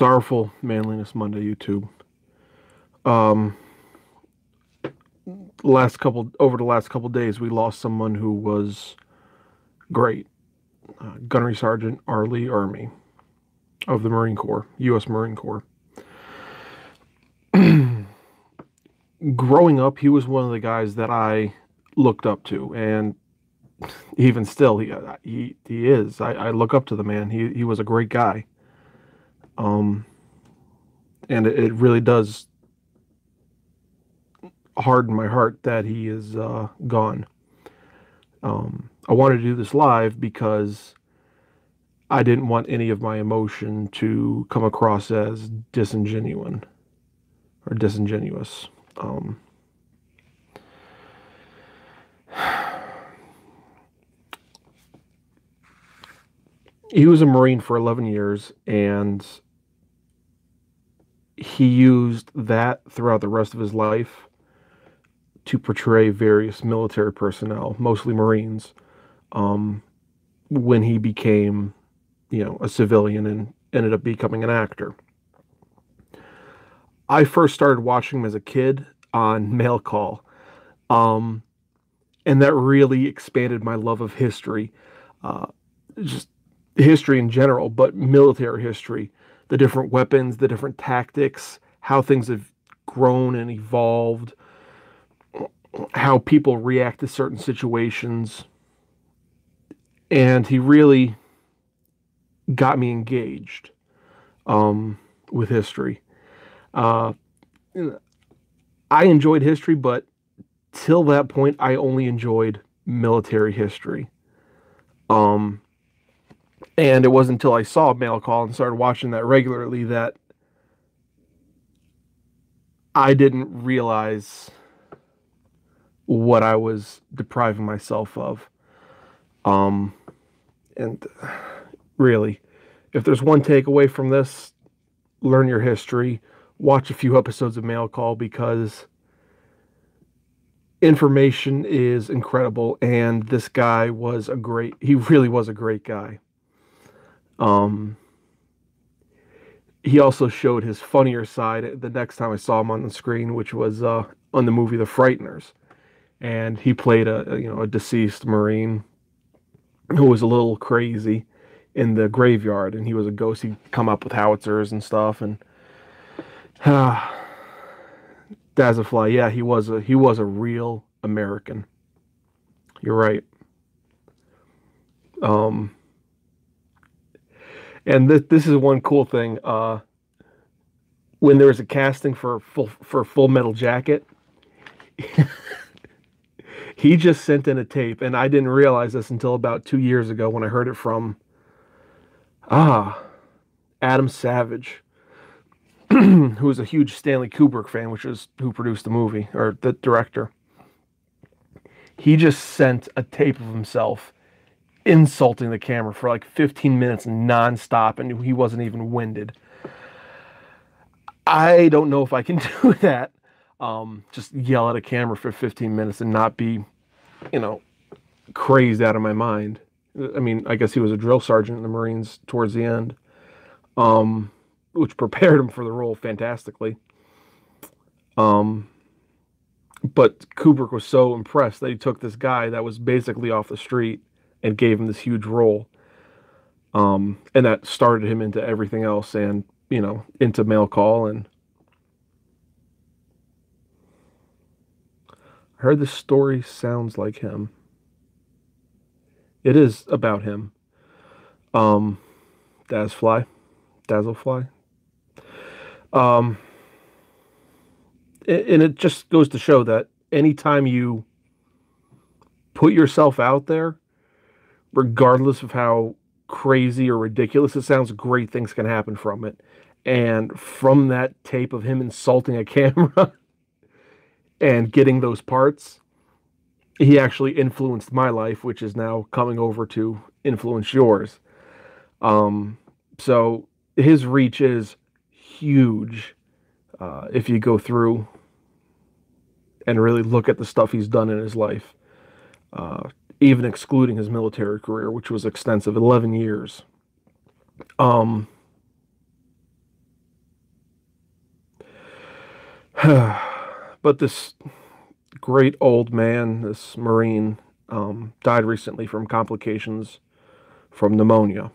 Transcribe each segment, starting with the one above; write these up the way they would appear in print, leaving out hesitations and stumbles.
Sorrowful Manliness Monday, YouTube. Um, over the last couple days, we lost someone who was great. Gunnery Sergeant R.Lee Ermey of the Marine Corps, U.S. Marine Corps. Growing up, he was one of the guys that I looked up to, and even still, he is. I look up to the man. He was a great guy. And it really does harden my heart that he is gone. I wanted to do this live because I didn't want any of my emotion to come across as disingenuous or disingenuous. He was a Marine for 11 years, and he used that throughout the rest of his life to portray various military personnel, mostly Marines, when he became, a civilian and ended up becoming an actor. I first started watching him as a kid on Mail Call, and that really expanded my love of history, just history in general, but military history, the different weapons, the different tactics, how things have grown and evolved, how people react to certain situations. And he really got me engaged with history. I enjoyed history, but till that point, I only enjoyed military history. And it wasn't until I saw Mail Call and started watching that regularly that I didn't realize what I was depriving myself of. And really, if there's one takeaway from this, learn your history, watch a few episodes of Mail Call, because information is incredible, and this guy he really was a great guy. He also showed his funnier side the next time I saw him on the screen, which was on the movie The Frighteners. And he played a deceased Marine who was a little crazy in the graveyard, and he was a ghost. He'd come up with howitzers and stuff, and Dazzlefly, yeah, he was a real American. You're right. And this is one cool thing. When there was a casting for Full Metal Jacket, he just sent in a tape, and I didn't realize this until about 2 years ago when I heard it from Adam Savage, who was a huge Stanley Kubrick fan, which is who produced the movie, or the director. He just sent a tape of himself insulting the camera for like 15 minutes nonstop, and he wasn't even winded. I don't know if I can do that. Just yell at a camera for 15 minutes and not be, crazed out of my mind. I mean, I guess he was a drill sergeant in the Marines towards the end, which prepared him for the role fantastically. But Kubrick was so impressed that he took this guy that was basically off the street and gave him this huge role. And that started him into everything else, and, into Mail Call. And I heard this story sounds like him. It is about him. Dazzlefly. And it just goes to show that anytime you put yourself out there, regardless of how crazy or ridiculous it sounds, great things can happen from it. And from that tape of him insulting a camera and getting those parts, he actually influenced my life, which is now coming over to influence yours. So his reach is huge if you go through and really look at the stuff he's done in his life, even excluding his military career, which was extensive, 11 years. But this great old man, this Marine, died recently from complications from pneumonia.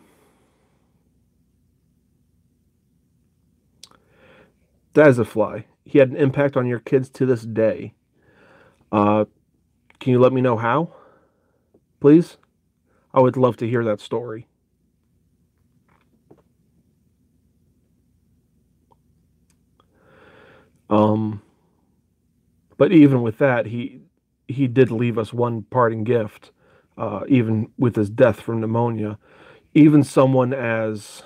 That is a fly. He had an impact on your kids to this day. Uh, can you let me know how, please? I would love to hear that story. Um, but even with that, he did leave us one parting gift. Even with his death from pneumonia, even someone as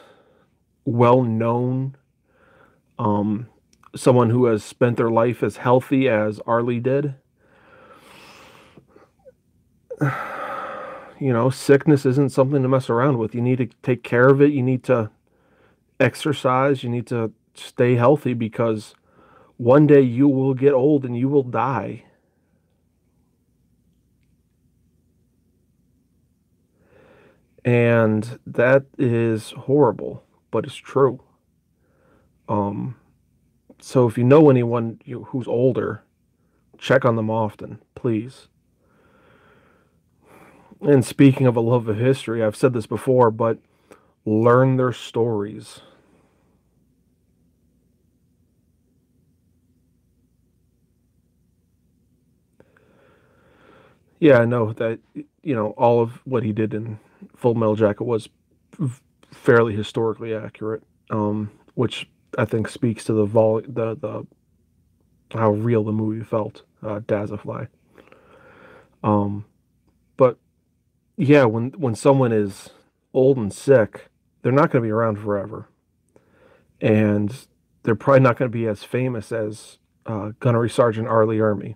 well known, um, someone who has spent their life as healthy as R.Lee did, sickness isn't something to mess around with. You need to take care of it. You need to exercise. You need to stay healthy because one day you will get old and you will die. And that is horrible, but it's true. Um, so if you know anyone who's older, check on them often, please. And speaking of a love of history, I've said this before, but learn their stories. Yeah, I know that, all of what he did in Full Metal Jacket was fairly historically accurate, which I think speaks to the how real the movie felt, Dazzlefly. Um, but yeah, when someone is old and sick, they're not going to be around forever, and they're probably not going to be as famous as Gunnery Sergeant R.Lee Ermey.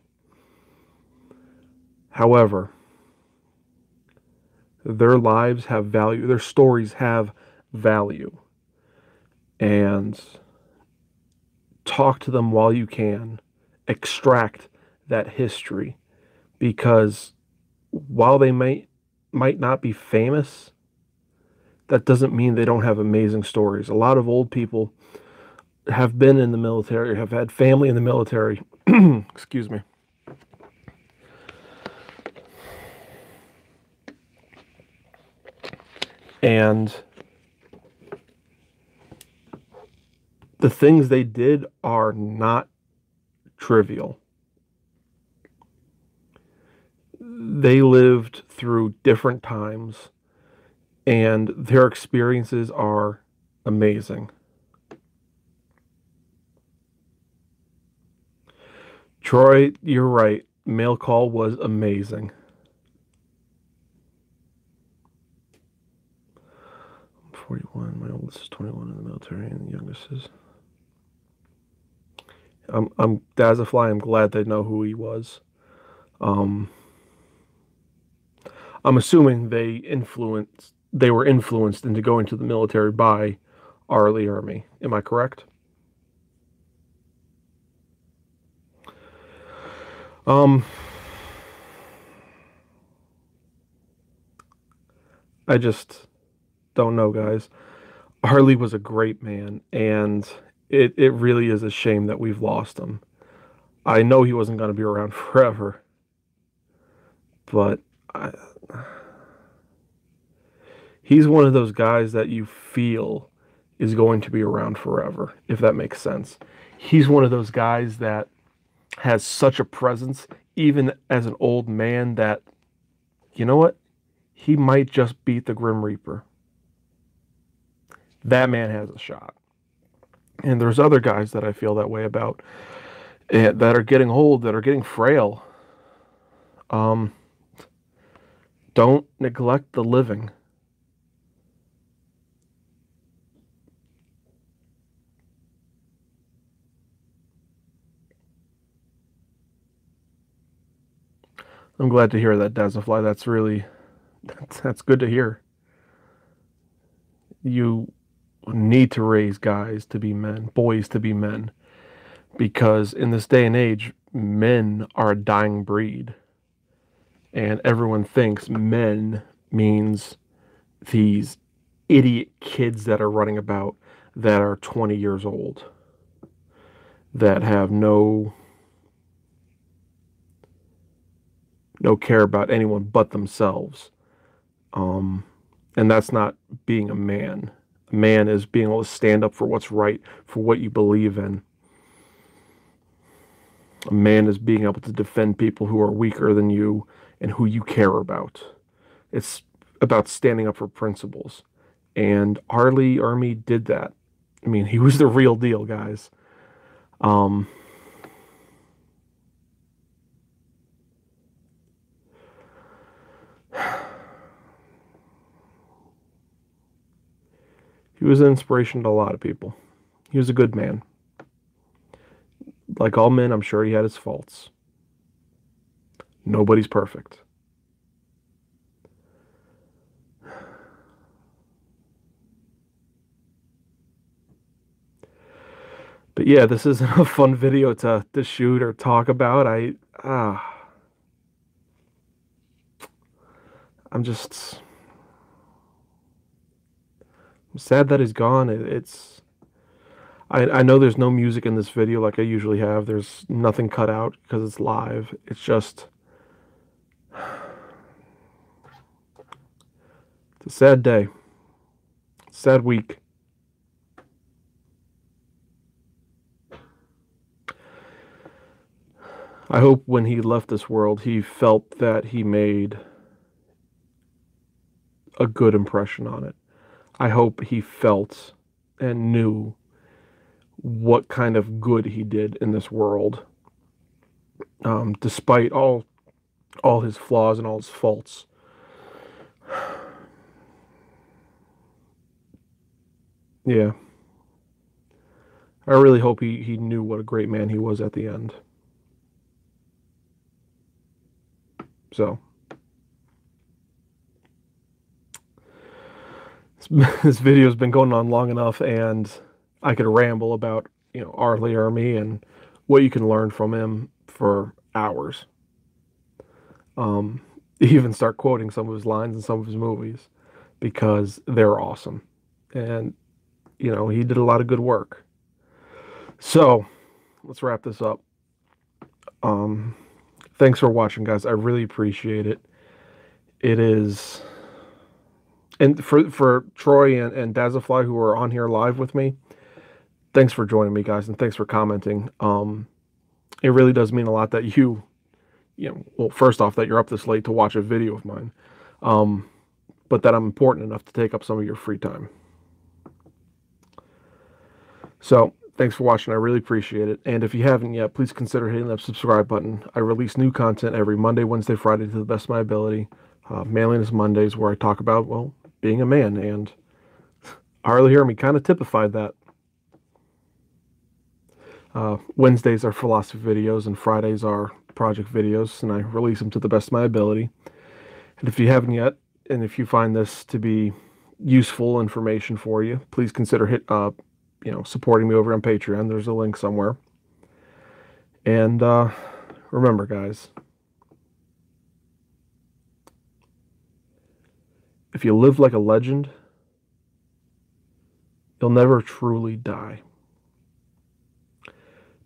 However, their lives have value, their stories have value, and talk to them while you can, extract that history, because while they might not be famous, that doesn't mean they don't have amazing stories. A lot of old people have been in the military, have had family in the military. Excuse me. And the things they did are not trivial. They lived through different times, and their experiences are amazing. Troy, you're right. Mail call was amazing. I'm 41. My oldest is 21 in the military, and the youngest is. I'm Dazzlefly. I'm glad they know who he was. Um, I'm assuming they were influenced into going to the military by R.Lee Ermey. Am I correct? Um, I just don't know, guys. R.Lee was a great man, and it really is a shame that we've lost him. I know he wasn't going to be around forever, but I, he's one of those guys that you feel is going to be around forever, if that makes sense. He's one of those guys that has such a presence, even as an old man, that, you know what? He might just beat the Grim Reaper. That man has a shot. And there's other guys that I feel that way about, that are getting old, that are getting frail. Um, don't neglect the living. I'm glad to hear that, Dazzlefly. That's good to hear. You need to raise guys to be men, boys to be men, because in this day and age, men are a dying breed. And everyone thinks men means these idiot kids that are running about that are 20 years old. that have no care about anyone but themselves. Um, and that's not being a man. A man is being able to stand up for what's right, for what you believe in. A man is being able to defend people who are weaker than you and who you care about. It's about standing up for principles. And R.Lee Ermey did that. I mean, he was the real deal, guys. Um, he was an inspiration to a lot of people. He was a good man. Like all men, I'm sure he had his faults. Nobody's perfect. But yeah, this isn't a fun video to shoot or talk about. I'm just I'm sad that he's gone. I know there's no music in this video like I usually have. There's nothing cut out because it's live. It's just it's a sad day. Sad week. I hope when he left this world, he felt that he made a good impression on it. I hope he felt and knew what kind of good he did in this world, despite all his flaws and all his faults. Yeah, I really hope he knew what a great man he was at the end. So this video's been going on long enough, and I could ramble about, R.Lee Ermey and what you can learn from him for hours. Even start quoting some of his lines in some of his movies because they're awesome. And, he did a lot of good work. So let's wrap this up. Thanks for watching, guys. I really appreciate it. It is, and for Troy and Dazafly, who are on here live with me, thanks for joining me, guys, and thanks for commenting. It really does mean a lot that well, first off, that you're up this late to watch a video of mine, but that I'm important enough to take up some of your free time. So thanks for watching. I really appreciate it. And if you haven't yet, please consider hitting that subscribe button. I release new content every Monday, Wednesday, Friday to the best of my ability. Manliness Mondays, where I talk about, well, being a man. And R.Lee Ermey kind of typified that. Wednesdays are philosophy videos, and Fridays are project videos, and I release them to the best of my ability. And if you haven't yet, and if you find this to be useful information for you, please consider supporting me over on Patreon. There's a link somewhere. And remember, guys, if you live like a legend, you'll never truly die.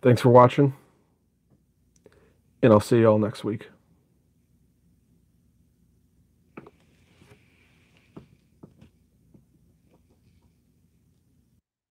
Thanks for watching, and I'll see you all next week.